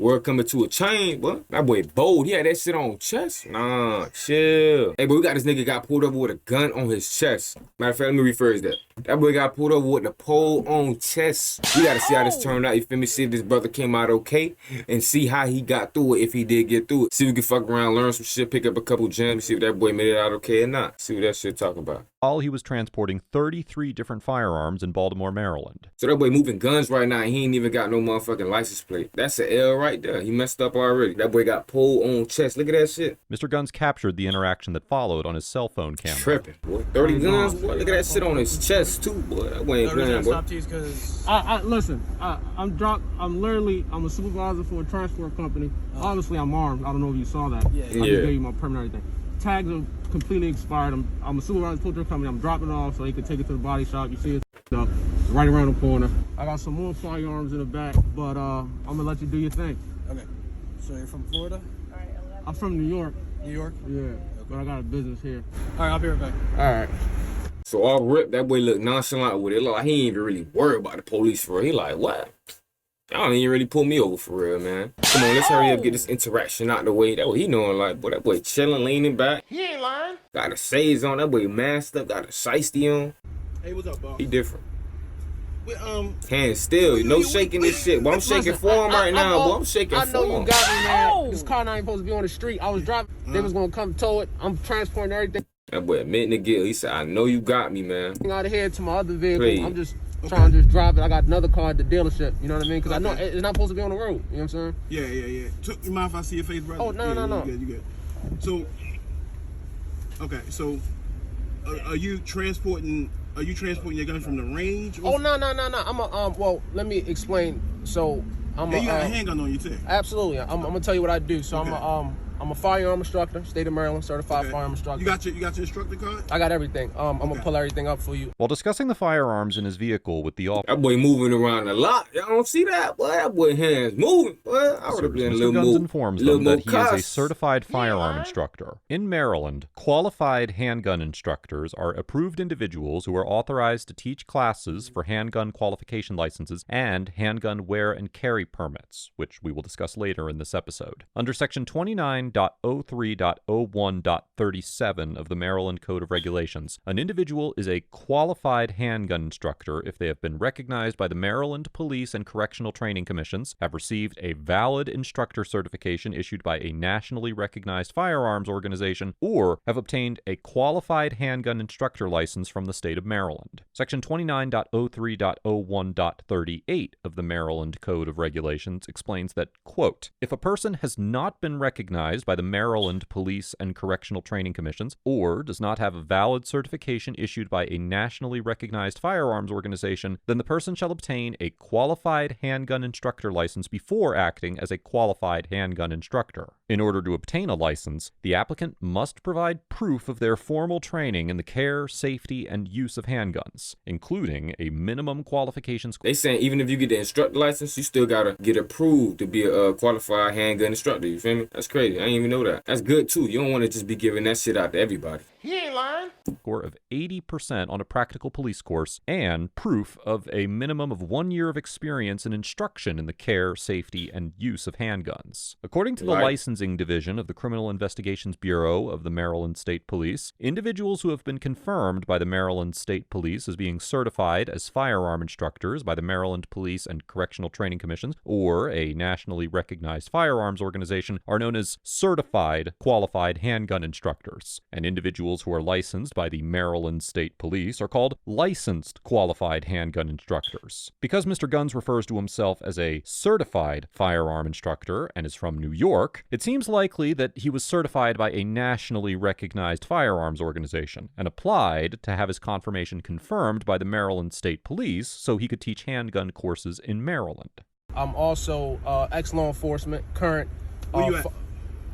Word coming to a chain, boy. That boy bold. He had that shit on chest. Nah, chill. Hey, boy, we got this nigga got pulled over with a gun on his chest. Matter of fact, let me rephrase that. That boy got pulled over with the pole on chest. We gotta see how this turned out. You feel me? See if this brother came out okay and see how he got through it if he did get through it. See if we can fuck around, learn some shit, pick up a couple gems, see if that boy made it out okay or not. See what that shit talking about. While he was transporting 33 different firearms in Baltimore, Maryland. So that boy moving guns right now, he ain't even got no motherfucking license plate. That's an L right there. He messed up already. That boy got pulled on chest. Look at that shit. Mr. Guns captured the interaction that followed on his cell phone camera. Tripping, boy. 30 guns, boy. Look at that shit on his chest too, boy. That boy ain't playing, boy. Listen, I'm a supervisor for a transport company. Obviously, I'm armed. I don't know if you saw that. I just gave you my permit and everything. Tags are completely expired. I'm a supervisor for a tow truck company. I'm dropping it off so they can take it to the body shop. You see it up right around the corner. I got some more firearms in the back, but I'm gonna let you do your thing. Okay. So you're from Florida? I'm from New York. New York? Yeah. Okay. But I got a business here. All right, I'll be right back. All right. So all rip, that boy look nonchalant with it. Look like he ain't even really worried about the police for real. He like, what? Y'all don't even really pull me over for real, man. Come on, let's hurry up, get this interaction out the way. That what he knowing, like, boy, that boy chilling, leaning back. He ain't lying. Got a shades on, that boy masked up, got a shiesty on. Hey, what's up, boss? He different. With, hands still, no shaking this shit. But I'm shaking for him right now, boy. I'm shaking for him. I know you got me, man. This car not even supposed to be on the street. I was driving. They was gonna come tow it. I'm transporting everything That boy admitting the guilt. He said, I know you got me, man. out of here to my other vehicle. Please. I'm just trying to just drive it. I got another car at the dealership. You know what I mean? Because I know it's not supposed to be on the road. You know what I'm saying? Yeah. You mind if I see your face, brother? Oh, no. You good. So, okay, so are you transporting your gun from the range? Oh, no. I'm well, let me explain. So, you got a handgun on you too. Absolutely. I'm gonna tell you what I do. So Okay. I'm a firearm instructor, state of Maryland, certified firearm instructor. You got your instructor card? I got everything. I'm gonna pull everything up for you. While discussing the firearms in his vehicle with the officer, That boy moving around a lot. Y'all don't see that? Boy, that boy hands moving. Boy, I would have been a Mr. little Guns more. informs little them more that he is a cuss. certified firearm instructor. In Maryland, qualified handgun instructors are approved individuals who are authorized to teach classes for handgun qualification licenses and handgun wear and carry permits, which we will discuss later in this episode. Under Section 29.03.01.37 of the Maryland Code of Regulations, an individual is a qualified handgun instructor if they have been recognized by the Maryland Police and Correctional Training Commissions, have received a valid instructor certification issued by a nationally recognized firearms organization, or have obtained a qualified handgun instructor license from the state of Maryland. Section 29.03.01.38 of the Maryland Code of Regulations explains that, quote, if a person has not been recognized by the Maryland Police and Correctional Training Commissions, or does not have a valid certification issued by a nationally recognized firearms organization, then the person shall obtain a qualified handgun instructor license before acting as a qualified handgun instructor. In order to obtain a license, the applicant must provide proof of their formal training in the care, safety, and use of handguns, including a minimum qualifications. They saying even if you get the instructor license, you still gotta get approved to be a qualified handgun instructor. You feel me? That's crazy. I didn't even know that. That's good too. You don't want to just be giving that shit out to everybody. He ain't lying. Score of 80% on a practical police course, and proof of a minimum of 1 year of experience in instruction in the care, safety, and use of handguns. According to the Licensing Division of the Criminal Investigations Bureau of the Maryland State Police, individuals who have been confirmed by the Maryland State Police as being certified as firearm instructors by the Maryland Police and Correctional Training Commissions, or a nationally recognized firearms organization, are known as certified qualified handgun instructors, and individuals who are licensed by the Maryland State Police are called licensed qualified handgun instructors. Because Mr. Guns refers to himself as a certified firearm instructor and is from New York, it seems likely that he was certified by a nationally recognized firearms organization and applied to have his confirmation confirmed by the Maryland State Police so he could teach handgun courses in Maryland. I'm also ex-law enforcement, current. Where you at?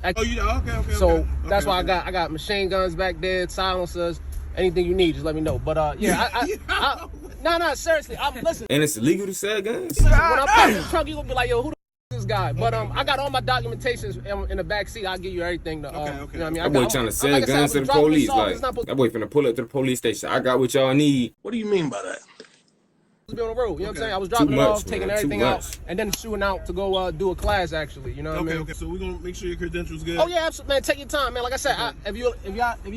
Okay. So that's why I got machine guns back there, silencers, anything you need, just let me know. But no, seriously, listen. And it's illegal to sell guns? When I park the truck, you gonna be like, yo, who the is this guy? But I got all my documentations in the back seat. I'll give you everything. You know what I mean? That boy trying to sell guns to the police. Like, that boy finna pull up to the police station. I got what y'all need. What do you mean by that? be on the road, you know what I'm saying? I was Too dropping it much, off, man, taking too everything much. out, and then shooting out to go do a class, actually, you know what I mean? Okay. So we're gonna make sure your credentials good. Oh, yeah, absolutely, man, take your time, man. Like I said, if you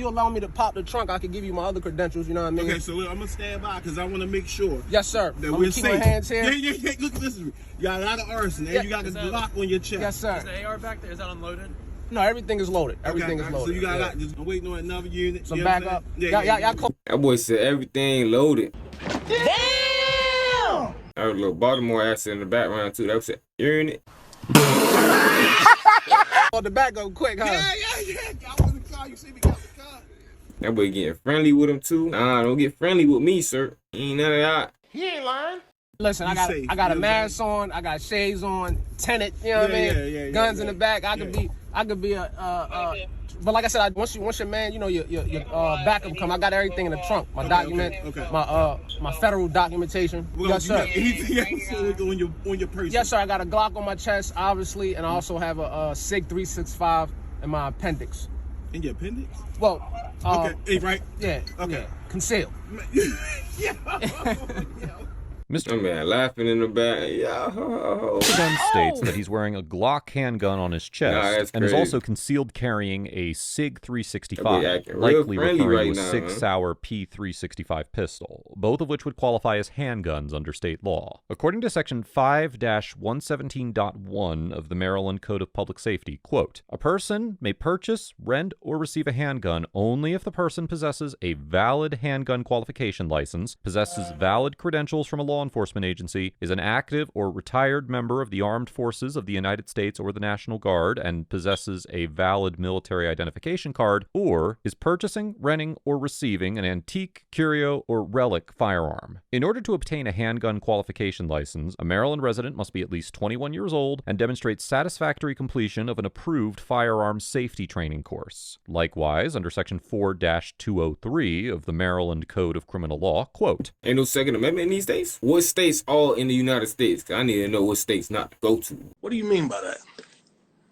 allow me to pop the trunk, I can give you my other credentials, you know what I mean? Okay, so I'm gonna stand by because I want to make sure. Yes, sir. That I'm we're gonna keep my safe. hands here. Yeah. Look, listen. You got a lot of arson, and Yeah. you got the Glock on your chest. Yes, sir. Is the AR back there? Is that unloaded? No, everything is loaded. Everything is Okay, loaded. so you got a yeah. lot. Just I'm waiting on another unit. Some you know what I'm backup. saying? Y'all cool. That boy said everything loaded. Damn! That was a little Baltimore accent in the background too. That was it. You hearing it? Oh, the back go quick, huh? Yeah. I was in the car. You see me got the car. That boy getting friendly with him too. Nah, don't get friendly with me, sir. Ain't none of that. Listen, I safe, got a you know mask on, I got shades on, tenant, you know what I mean? Yeah, Guns in the back. I could be but like I said, once your man, you know, your backup come, I got everything in the trunk. My document, okay. my federal documentation. Yes, sir. Anything else on your person? Yes, sir. I got a Glock on my chest, obviously, and I also have a SIG 365 in my appendix. In your appendix? Well, Okay. Hey, right. yeah, Okay. yeah, concealed. Yeah. That man laughing in the back. Yo. The gun states that he's wearing a Glock handgun on his chest that's and is crazy. also concealed carrying a SIG That 365, boy acting real likely friendly referring right to a now, Sig man. Sauer P365 pistol, both of which would qualify as handguns under state law. According to Section 5-117.1 of the Maryland Code of Public Safety, quote, a person may purchase, rent, or receive a handgun only if the person possesses a valid handgun qualification license, possesses valid credentials from a law enforcement agency, is an active or retired member of the armed forces of the United States or the National Guard, and possesses a valid military identification card, or is purchasing, renting, or receiving an antique, curio, or relic firearm. In order to obtain a handgun qualification license, a Maryland resident must be at least 21 years old and demonstrate satisfactory completion of an approved firearms safety training course. Likewise, under Section 4-203 of the Maryland Code of Criminal Law, quote, Ain't no Second Amendment in these states? What states all in the United States? 'Cause I need to know what states not to go to. What do you mean by that?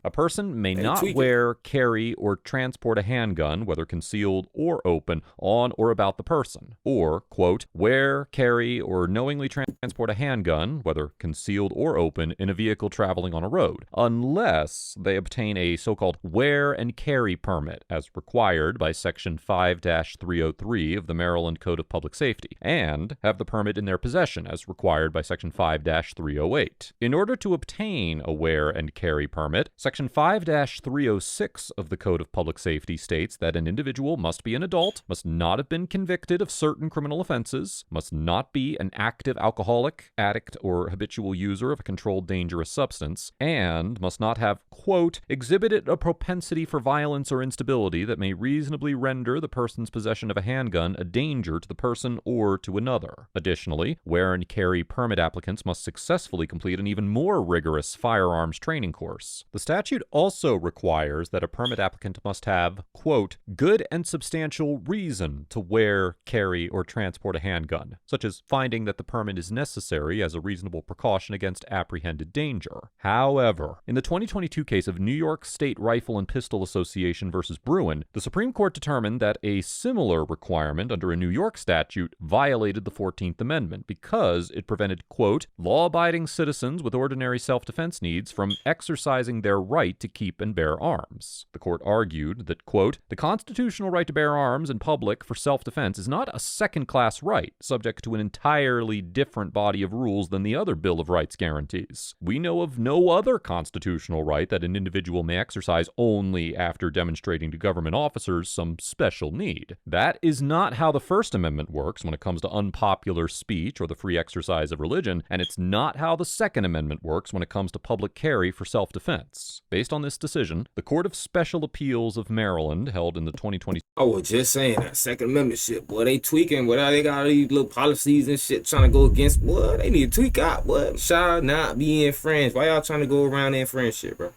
a person may They not tweak it. wear, carry, or transport a handgun, whether concealed or open, on or about the person. Or, quote, wear, carry, or knowingly transport a handgun, whether concealed or open, in a vehicle traveling on a road, unless they obtain a so-called wear and carry permit, as required by Section 5-303 of the Maryland Code of Public Safety, and have the permit in their possession, as required by Section 5-308. In order to obtain a wear and carry permit, Section 5-306 of the Code of Public Safety states that an individual must be an adult, must not have been convicted of certain criminal offenses, must not be an active alcoholic, addict, or habitual user of a controlled dangerous substance, and must not have, quote, exhibited a propensity for violence or instability that may reasonably render the person's possession of a handgun a danger to the person or to another. Additionally, wear and carry permit applicants must successfully complete an even more rigorous firearms training course. The statute also requires that a permit applicant must have, quote, good and substantial reason to wear, carry, or transport a handgun, such as finding that the permit is necessary as a reasonable precaution against apprehended danger. However, in the 2022 case of New York State Rifle and Pistol Association versus Bruin, the Supreme Court determined that a similar requirement under a New York statute violated the 14th Amendment because it prevented, quote, law-abiding citizens with ordinary self-defense needs from exercising their right to keep and bear arms. The court argued that, quote, the constitutional right to bear arms in public for self-defense is not a second-class right, subject to an entirely different body of rules than the other Bill of Rights guarantees. We know of no other constitutional right that an individual may exercise only after demonstrating to government officers some special need. That is not how the First Amendment works when it comes to unpopular speech or the free exercise of religion, and it's not how the Second Amendment works when it comes to public carry for self-defense. Based on this decision, the Court of Special Appeals of Maryland, held in the 2020 I was just saying that Second Amendment shit, boy, they tweaking, boy, they got all these little policies and shit trying to go against, boy, they need to tweak out, boy. Shall not be infringed. Why y'all trying to go around and infringe shit, bro?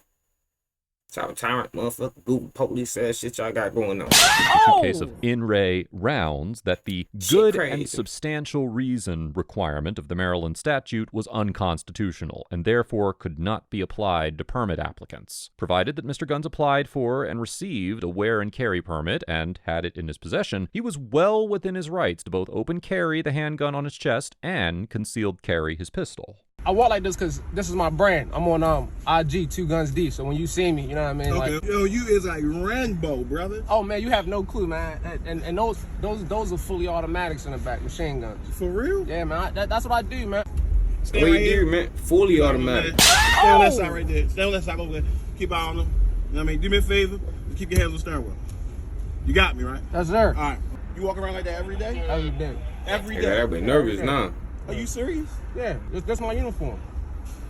Top tyrant, motherfucker, Google police ass shit y'all got going on. The case of In Re Rounds that the good and substantial reason requirement of the Maryland statute was unconstitutional and therefore could not be applied to permit applicants. Provided that Mr. Guns applied for and received a wear and carry permit and had it in his possession, he was well within his rights to both open carry the handgun on his chest and concealed carry his pistol. I walk like this because this is my brand. I'm on IG 2 Guns Deep. So when you see me, you know what I mean. Okay. Like, Yo, you is like Rambo, brother. Oh man, you have no clue, man. And those are fully automatics in the back, machine guns. For real? Yeah, man. That's what I do, man. Stay What right you here. do, man? Fully automatic. Stay on that side right there. Stay on that side over there. Keep eye on them. You know what I mean? Do me a favor. Keep your hands on the steering wheel. You got me, right? Yes, sir. All right. You walk around like that every day? Every day. Every Yeah, day. everybody nervous now. Are you serious? Yeah, that's my uniform.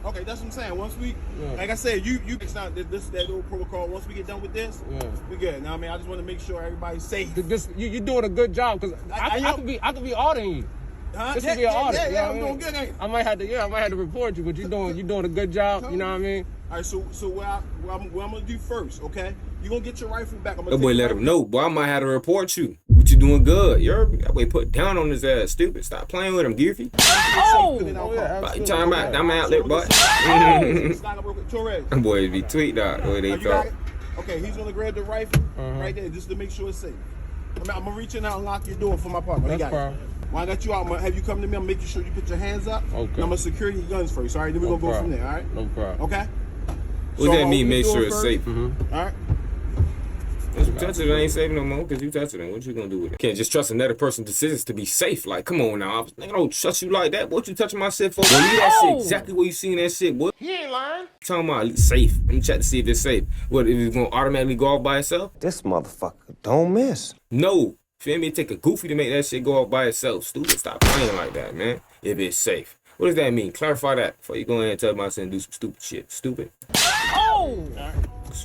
Okay, that's what I'm saying. Once we, Yeah. like I said, it's not this that old protocol. Once we get done with this, Yeah. we good. Now, I mean, I just want to make sure everybody's safe. You're doing a good job because I could be auditing you. Huh? This could be an audit. Yeah, you know I'm what doing good, ain't it? I might have to report you, but you're doing a good job. You know what I mean? All right, so what I'm gonna do first, okay? You gonna get your rifle back. I'm gonna That boy take let your him know, boy, I might have to report you. What you doing good? You heard me? That boy put down on his ass, stupid. Stop playing with him, goofy. Oh, yeah, But you absolutely. talking about, I'm out there, boy. Torres. Them boys be tweaked out the way they You got talk. it? Okay, he's gonna grab the rifle right there just to make sure it's safe. I'm gonna reach in out and lock your door for my partner. He That's got it. fine. When I got you out, I'm gonna have you come to me. I'm making sure you put your hands up. Okay. And I'm gonna secure your guns first. All right, then we're No gonna go from problem. there. All right. No problem. Okay. What does that mean, open the make door sure it's first. safe? All right. If you touch it, it ain't safe no more because you touching it. What you gonna do with it? Can't just trust another person's decisions to be safe. Like, come on now. I don't trust you like that. What you touching my shit for? Boy, you that shit exactly where you seen that shit, boy. He ain't lying. Talking about safe. Let me check to see if it's safe. What, if it's gonna automatically go off by itself? This motherfucker don't miss. No. Feel me? It take a goofy to make that shit go off by itself. Stupid. Stop playing like that, man. If it's safe. What does that mean? Clarify that before you go ahead and tell my son do some stupid shit. Stupid. All right.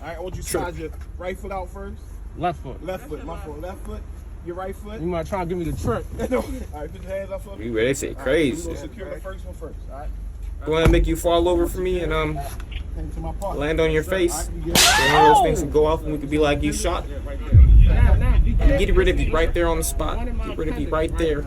I want you to slide your right foot out first. Left foot. Left foot, my foot. Left foot. Your right foot. You might try to give me the trick. No. All right, put your hands up for me. You ready? That shit All right, crazy. we're gonna secure the first one first. All right. Go ahead and make you fall over for me and Hang to my partner. land on your Sir, face. all right, you So get it? one of those things can go off and we could be like you shot. Now, be careful. Get rid of you right there on the spot. Get rid of you right there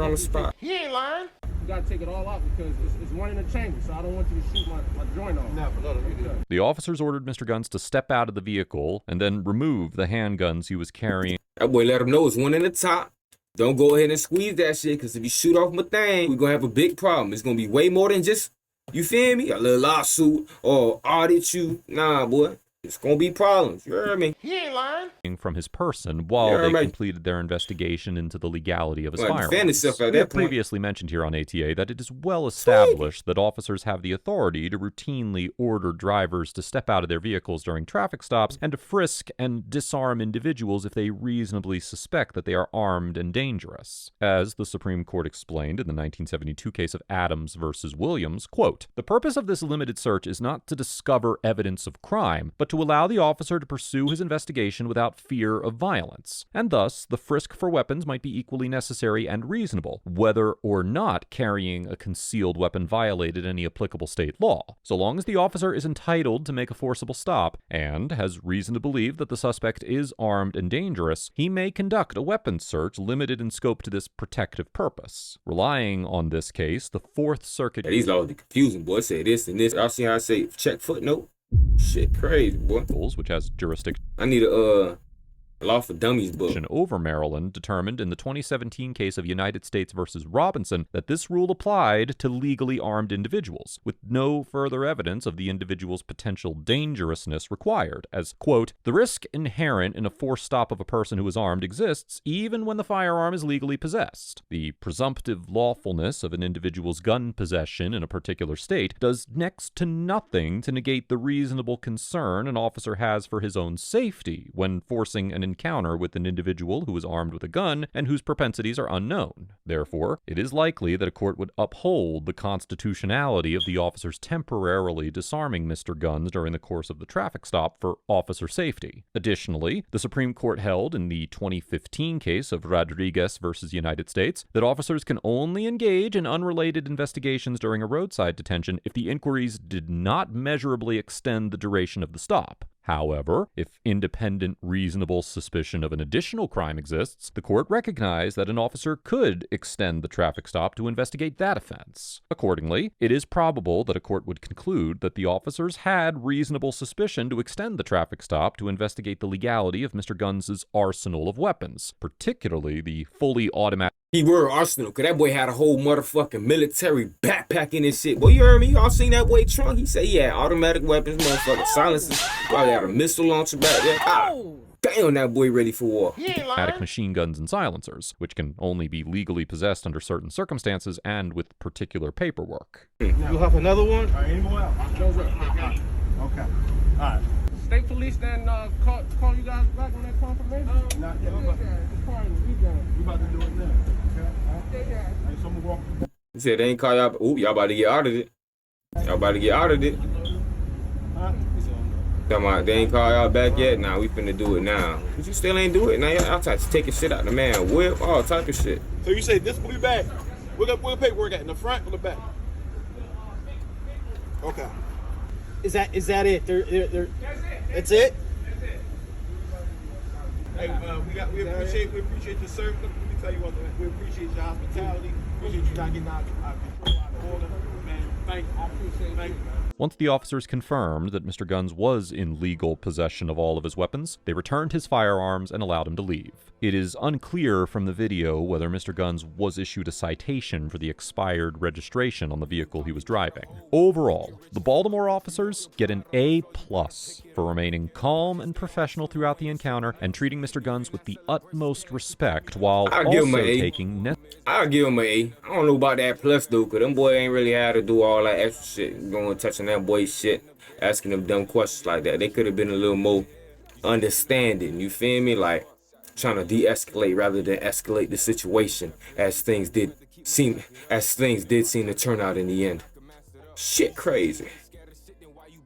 on the spot. He ain't lying. You gotta take it all out because it's one in the chamber, so I don't want you to shoot my joint off. No, The officers ordered Mr. Guns to step out of the vehicle and then remove the handguns he was carrying. That boy let him know it's one in the top. Don't go ahead and squeeze that shit, because if you shoot off my thing, we're going to have a big problem. It's going to be way more than just, you feel me? A little lawsuit or audit you. Nah, boy. It's going to be problems. You heard me? He ain't lying. From his person while Yeah, they right. completed their investigation into the legality of his Well, defend firearms. himself at We that have point. previously mentioned here on ATA that it is well established that officers have the authority to routinely order drivers to step out of their vehicles during traffic stops and to frisk and disarm individuals if they reasonably suspect that they are armed and dangerous. As the Supreme Court explained in the 1972 case of Adams versus Williams, quote, "The purpose of this limited search is not to discover evidence of crime, but to allow the officer to pursue his investigation without fear of violence, and thus the frisk for weapons might be equally necessary and reasonable, whether or not carrying a concealed weapon violated any applicable state law. So long as the officer is entitled to make a forcible stop and has reason to believe that the suspect is armed and dangerous, he may conduct a weapons search limited in scope to this protective purpose." Relying on this case, the Fourth Circuit... Yeah, these laws be confusing, boy. Say this and this. Y'all see how I say check footnote? Shit crazy, boy. which has jurisdiction I need a law for dummies book. over Maryland, determined in the 2017 case of United States versus Robinson that this rule applied to legally armed individuals, with no further evidence of the individual's potential dangerousness required, as, quote, "The risk inherent in a forced stop of a person who is armed exists even when the firearm is legally possessed. The presumptive lawfulness of an individual's gun possession in a particular state does next to nothing to negate the reasonable concern an officer has for his own safety when forcing an encounter with an individual who is armed with a gun and whose propensities are unknown. Therefore, it is likely that a court would uphold the constitutionality of the officers temporarily disarming Mr. Guns during the course of the traffic stop for officer safety. Additionally, the Supreme Court held in the 2015 case of Rodriguez versus United States that officers can only engage in unrelated investigations during a roadside detention if the inquiries did not measurably extend the duration of the stop. However, if independent, reasonable suspicion of an additional crime exists, the court recognized that an officer could extend the traffic stop to investigate that offense. Accordingly, it is probable that a court would conclude that the officers had reasonable suspicion to extend the traffic stop to investigate the legality of Mr. Guns' arsenal of weapons, particularly the fully automatic. Keyword arsenal, cause that boy had a whole motherfucking military backpack in his shit. Boy, you heard me? Y'all seen that boy trunk? He said he had automatic weapons, motherfucking silencers. Probably had a missile launcher back there. Ah, damn, that boy ready for war. Automatic machine guns and silencers, which can only be legally possessed under certain circumstances and with particular paperwork. You have another one? All right, any more out? Okay. All right. State police then call you guys back on that confirmation? Not yet. It's part of the weekend. We about to do it now. Okay? All right, so I'm gonna walk. He said they ain't call y'all. Ooh, y'all about to get audited. Y'all about to get audited. Talking about they ain't call y'all back yet. Nah, we finna do it now. But you still ain't do it. Now y'all try to take shit out the man whip, all type of shit. So you say this blue bag? Where the paperwork at? In the front or the back? Okay. Is that it? That's it? Hey, we appreciate the service. Let me tell you what, we appreciate your hospitality. Appreciate you not getting out of control, out of order. Man, thank you. I appreciate you. Thank you, man. Once the officers confirmed that Mr. Guns was in legal possession of all of his weapons, they returned his firearms and allowed him to leave. It is unclear from the video whether Mr. Guns was issued a citation for the expired registration on the vehicle he was driving. Overall, the Baltimore officers get an A+ for remaining calm and professional throughout the encounter and treating Mr. Guns with the utmost respect while I'll give him also an A. taking I'll give him an A. I don't know about that plus though, cause them boy ain't really had to do all that extra shit, going touching that boy's shit, asking them dumb questions like that. They could have been a little more understanding. You feel me? Like trying to de-escalate rather than escalate the situation, as things did seem to turn out in the end. Shit crazy.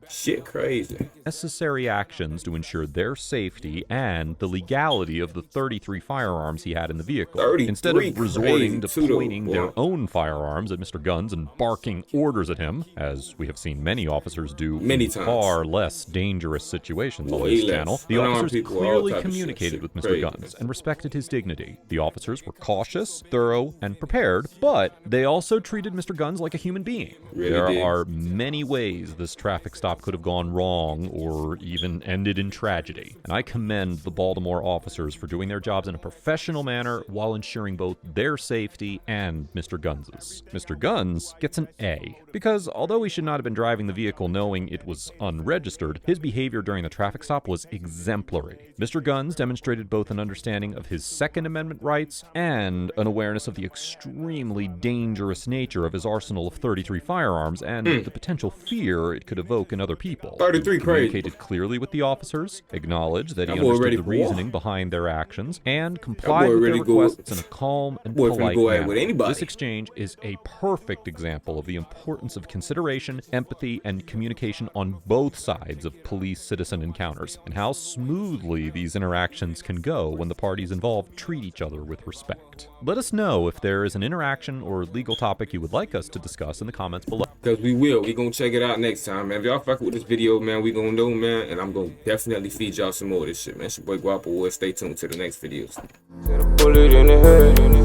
Shit crazy. necessary actions to ensure their safety and the legality of the 33 firearms he had in the vehicle. 33 Instead of resorting to crazy, pointing boy. their own firearms at Mr. Guns and barking orders at him, as we have seen many officers do Many in times. far less dangerous situations on Way this less. channel, the Unarmed officers people, all clearly type of shit. communicated Shit with Mr. crazy. Guns and respected his dignity. The officers were cautious, thorough, and prepared, but they also treated Mr. Guns like a human being. Really There did. are many ways this traffic stop could have gone wrong or even ended in tragedy, and I commend the Baltimore officers for doing their jobs in a professional manner while ensuring both their safety and Mr. Guns's. Mr. Guns gets an A, because although he should not have been driving the vehicle knowing it was unregistered, his behavior during the traffic stop was exemplary. Mr. Guns demonstrated both an understanding of his Second Amendment rights and an awareness of the extremely dangerous nature of his arsenal of 33 firearms and the potential fear it could evoke in other people. 33 He crazy. communicated clearly with the officers, acknowledged that he That boy understood ready the for war. reasoning behind their actions, and complied boy with their ready to go- requests in a calm and boy finna polite go at it manner. with anybody. This exchange is a perfect example of the importance of consideration, empathy, and communication on both sides of police-citizen encounters, and how smoothly these interactions can go when the parties involved treat each other with respect. Let us know if there is an interaction or legal topic you would like us to discuss in the comments below. Cause we will. We gonna check it out next time, man. If y'all fuck with this video, man, we gonna know, man. And I'm gonna definitely feed y'all some more of this shit, man. It's your boy Guapo. Stay tuned to the next videos. Got a bullet in the head.